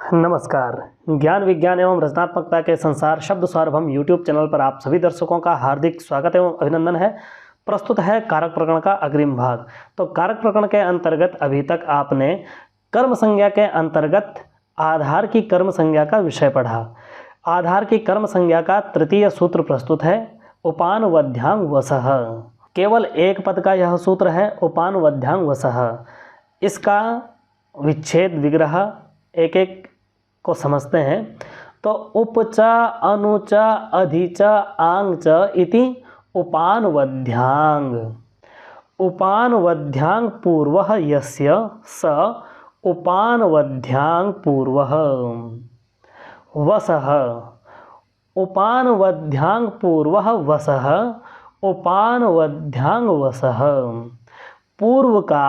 नमस्कार। ज्ञान विज्ञान एवं रचनात्मकता के संसार शब्द सार्वभौम यूट्यूब चैनल पर आप सभी दर्शकों का हार्दिक स्वागत एवं अभिनंदन है। प्रस्तुत है कारक प्रकरण का अग्रिम भाग। तो कारक प्रकरण के अंतर्गत अभी तक आपने कर्म संज्ञा के अंतर्गत आधार की कर्म संज्ञा का विषय पढ़ा। आधार की कर्म संज्ञा का तृतीय सूत्र प्रस्तुत है, उपान वध्यांग वसः। केवल एक पद का यह सूत्र है, उपान वध्यांग वसः। इसका विच्छेद विग्रह एक एक को समझते हैं। तो उप च अनु च अधि च आंग च इति उपान वध्यांग। उपान वध्यांग पूर्वः यस्य स उपान वध्यांग पूर्वः वसः। उपान वध्यांग पूर्वः वसः उपान वध्यांग वसः। पूर्व का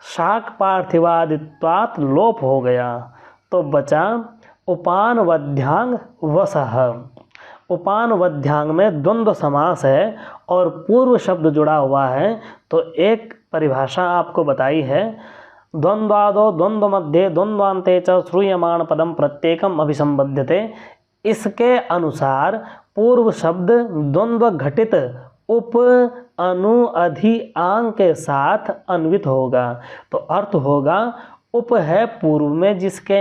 शाक पार्थिवादित्वात् लोप हो गया तो बचा उपान वध्यांग वसः। उपान वध्यांग में द्वंद्व समास है और पूर्व शब्द जुड़ा हुआ है। तो एक परिभाषा आपको बताई है, द्वंद्वादो द्वंद्व मध्ये द्वंद्वान्ते च श्रूयमाण पदम प्रत्येकम अभिसंबध्यते। इसके अनुसार पूर्व शब्द द्वंद्व घटित उप अनु अधि आंग के साथ अन्वित होगा। तो अर्थ होगा, उप है पूर्व में जिसके,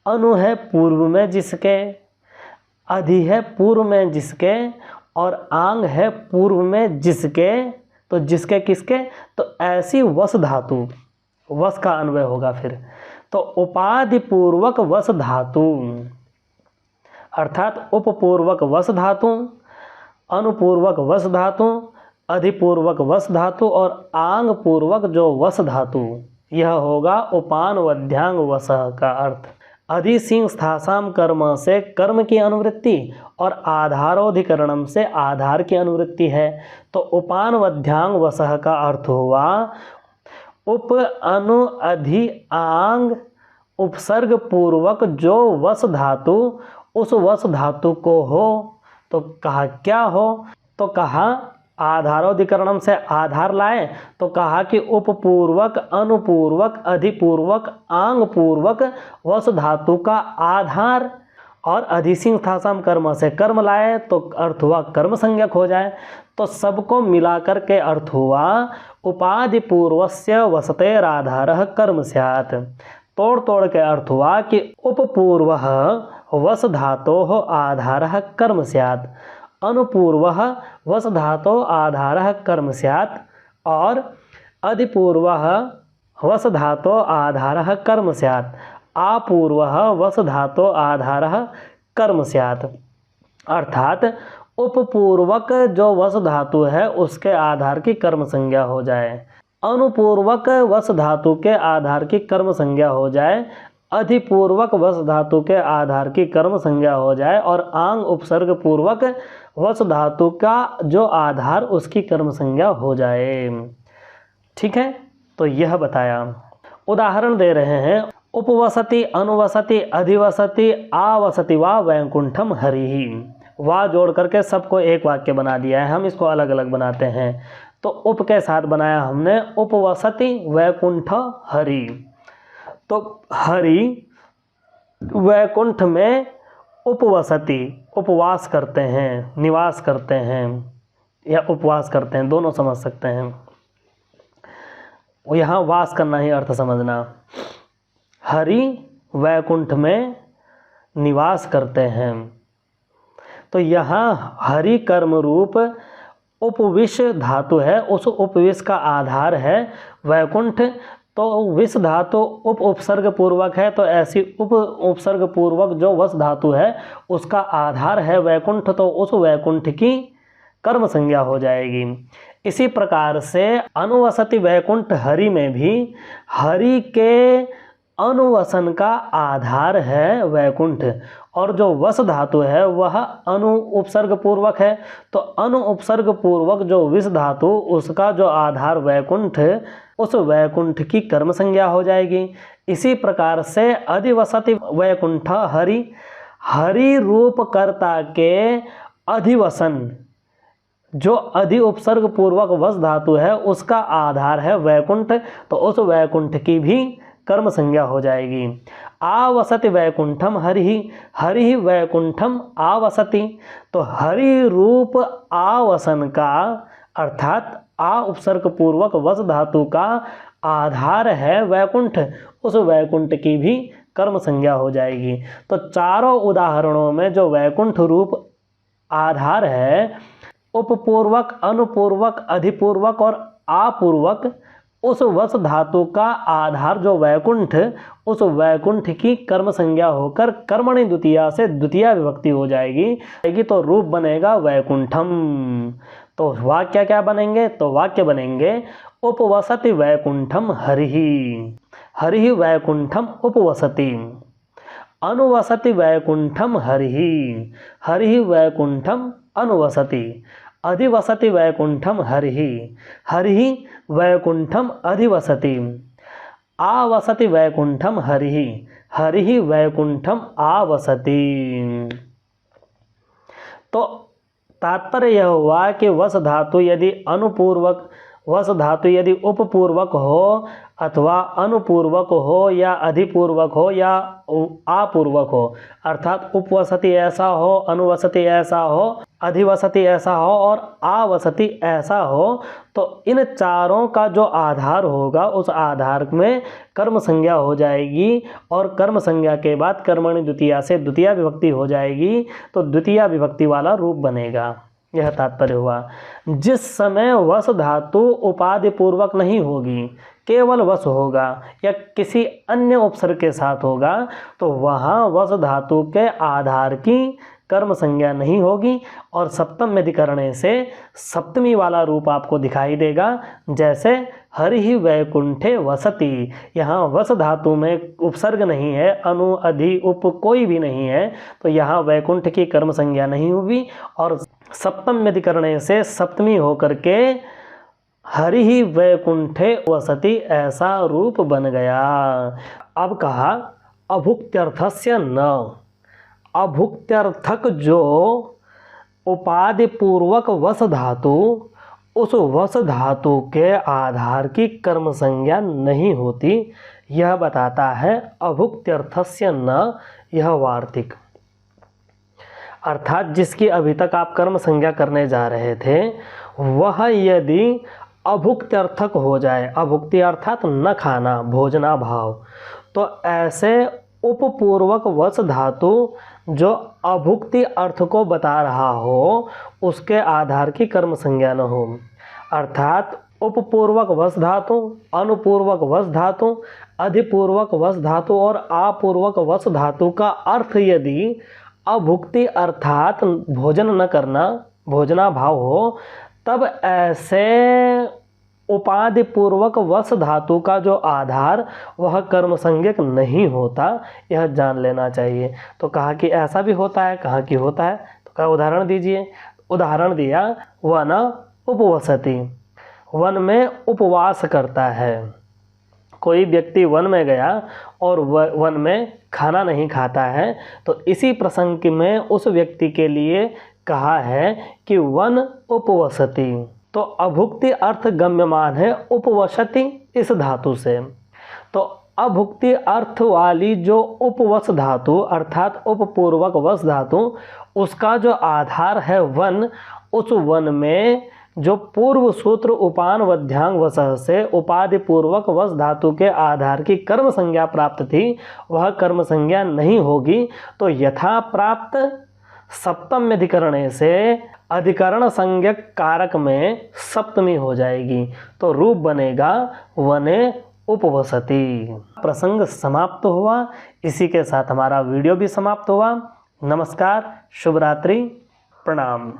अनु है पूर्व में जिसके, अधि है पूर्व में जिसके और आंग है पूर्व में जिसके। तो जिसके किसके? तो ऐसी वस धातु, वस का अन्वय होगा फिर। तो उपाधि पूर्वक वस धातु अर्थात उपपूर्वक वस धातु, अनुपूर्वक वस धातु, अधिपूर्वक वस धातु और आंग पूर्वक जो वस धातु, यह होगा उपान वध्यांग वसः का अर्थ। अधि सिंह स्थासाम कर्म से कर्म की अनुवृत्ति और आधारोधिकरणम से आधार की अनुवृत्ति है। तो उपान वध्यांग वसः का अर्थ हुआ उप अनु अधि आंग उपसर्ग पूर्वक जो वस धातु उस वस धातु को हो। तो कहा क्या हो? तो कहा आधारोधिकरणम से आधार लाए। तो कहा कि उपपूर्वक अनुपूर्वक अधिपूर्वक आंग पूर्वक वस धातु का आधार, और अधिसिंह स्थासाम कर्म से कर्म लाए तो अर्थ हुआ कर्म संज्ञक हो जाए। तो सबको मिलाकर के अर्थ हुआ उपाधि पूर्वस्य वसतेराधारः कर्म स्यात्। तोड़ तोड़ के अर्थ हुआ कि उपपूर्वः वस धातोः आधारः कर्म स्यात्, अनुपूर्वः वस धातोः आधारः कर्म स्यात् और अधिपूर्वः वस धातोः आधारः कर्म स्यात्, आपूर्वः वस धातोः आधारः कर्म स्यात्। अर्थात उपपूर्वक जो वस धातु है उसके आधार की कर्म संज्ञा हो जाए, अनुपूर्वक वस धातु के आधार की कर्म संज्ञा हो जाए, अधिपूर्वक वस धातु के आधार की कर्म संज्ञा हो जाए और आंग उपसर्ग पूर्वक वस धातु का जो आधार उसकी कर्म संज्ञा हो जाए। ठीक है, तो यह बताया। उदाहरण दे रहे हैं, उपवसति अनुवसति अधिवसति आवसति वा वैकुंठम हरिहि। वा जोड़ करके सबको एक वाक्य बना दिया है, हम इसको अलग अलग बनाते हैं। तो उप के साथ बनाया हमने उपवसति वैकुंठ हरि। तो हरि वैकुंठ में उपवसति उपवास करते हैं, निवास करते हैं या उपवास करते हैं, दोनों समझ सकते हैं। यहाँ वास करना ही अर्थ समझना। हरि वैकुंठ में निवास करते हैं। तो यहाँ हरि कर्म रूप उपविश धातु है, उस उपविश का आधार है वैकुंठ। तो विष धातु उप उपसर्ग पूर्वक है, तो ऐसी उप उपसर्ग पूर्वक जो वस धातु है उसका आधार है वैकुंठ। तो उस वैकुंठ की कर्म संज्ञा हो जाएगी। इसी प्रकार से अनुवसति वैकुंठ हरि में भी हरि के अनुवसन का आधार है वैकुंठ और जो वस धातु है वह अनु उपसर्ग पूर्वक है। तो अनु उपसर्ग पूर्वक जो विष धातु उसका जो आधार वैकुंठ, उस वैकुंठ की कर्म संज्ञा हो जाएगी। इसी प्रकार से अधिवसति वैकुंठ हरि, हरि रूप कर्ता के अधिवसन जो अधि उपसर्ग पूर्वक वस धातु है उसका आधार है वैकुंठ। तो उस वैकुंठ की भी कर्म संज्ञा हो जाएगी। आवसति वैकुंठम हरि, हरि वैकुंठम आवसति। तो हरि रूप आवसन का अर्थात आ उपसर्ग पूर्वक वस धातु का आधार है वैकुंठ, उस वैकुंठ की भी कर्म संज्ञा हो जाएगी। तो चारों उदाहरणों में जो वैकुंठ रूप आधार है, उपपूर्वक, अनुपूर्वक, अधिपूर्वक और आपूर्वक, उस वस धातु का आधार जो वैकुंठ, उस वैकुंठ की कर्म संज्ञा होकर कर्मणि द्वितीया से द्वितीया विभक्ति हो जाएगी। तो रूप बनेगा वैकुंठम। तो वाक्य क्या बनेंगे? तो वाक्य बनेंगे उपवसति वैकुंठम हरिहि, हरिहि वैकुंठम उपवसति, अनुवसति वैकुंठम हरिहि, हरिहि वैकुंठम अनुवसति, अधिवसति वैकुंठम हरिहि, हरिहि वैकुंठम अधिवसति, आवसति वैकुंठम हरिहि, हरिहि वैकुंठम आवसति। तो तात्पर्य यह हुआ कि वस धातु यदि अनुपूर्वक, वस धातु यदि उपपूर्वक हो अथवा अनुपूर्वक हो या अधिपूर्वक हो या आपूर्वक हो, अर्थात उपवसति ऐसा हो, अनुवसति ऐसा हो, अधिवसति ऐसा हो और आवसति ऐसा हो, तो इन चारों का जो आधार होगा उस आधार में कर्म संज्ञा हो जाएगी और कर्म संज्ञा के बाद कर्मणि द्वितीया से द्वितीया विभक्ति हो जाएगी। तो द्वितीया विभक्ति वाला रूप बनेगा, यह तात्पर्य हुआ। जिस समय वस धातु उपाधि पूर्वक नहीं होगी, केवल वस होगा या किसी अन्य उपसर्ग के साथ होगा, तो वहाँ वस धातु के आधार की कर्म संज्ञा नहीं होगी और सप्तम अधिकरण से सप्तमी वाला रूप आपको दिखाई देगा। जैसे हरिहि वैकुंठे वसति, यहाँ वस धातु में उपसर्ग नहीं है, अनु अधि उप कोई भी नहीं है, तो यहाँ वैकुंठ की कर्म संज्ञा नहीं हुई और सप्तम अधिकरण से सप्तमी होकर के हरिहि वैकुंठे वसति ऐसा रूप बन गया। अब कहा अभुक्त्यर्थस्य न, अभुक्त्यर्थक जो उपाधि पूर्वक वस धातु, उस वस धातु के आधार की कर्म संज्ञा नहीं होती, यह बताता है अभुक्त्यर्थस्य न, यह वार्तिक। अर्थात जिसकी अभी तक आप कर्म संज्ञा करने जा रहे थे वह यदि अभुक्त्यर्थक हो जाए, अभुक्ति अर्थात न खाना, भोजना भाव, तो ऐसे उपपूर्वक वस धातु जो अभुक्ति अर्थ को बता रहा हो उसके आधार की कर्म संज्ञा न हो। अर्थात उपपूर्वक वस धातु, अनुपूर्वक वस धातु, अधिपूर्वक वस धातु और आपूर्वक वस धातु का अर्थ यदि अभुक्ति अर्थात भोजन न करना, भोजना भाव हो, तब ऐसे उपाधि पूर्वक वस धातु का जो आधार वह कर्म संज्ञक नहीं होता, यह जान लेना चाहिए। तो कहा कि ऐसा भी होता है, कहा कि होता है, तो कहा उदाहरण दीजिए। उदाहरण दिया वन उपवसति, वन में उपवास करता है। कोई व्यक्ति वन में गया और वन में खाना नहीं खाता है, तो इसी प्रसंग में उस व्यक्ति के लिए कहा है कि वन उपवसति। तो अभुक्ति अर्थ गम्यमान है उपवसति इस धातु से। तो अभुक्ति अर्थ वाली जो उपवस धातु अर्थात उपपूर्वक वस धातु, उसका जो आधार है वन, उस वन में जो पूर्व सूत्र उपान वध्यांग वसः से उपाधि पूर्वक वस धातु के आधार की कर्म संज्ञा प्राप्त थी, वह कर्म संज्ञा नहीं होगी। तो यथा प्राप्त सप्तम अधिकरण से अधिकरण संज्ञक कारक में सप्तमी हो जाएगी, तो रूप बनेगा वने उपवसति। प्रसंग समाप्त हुआ, इसी के साथ हमारा वीडियो भी समाप्त हुआ। नमस्कार, शुभ रात्रि, प्रणाम।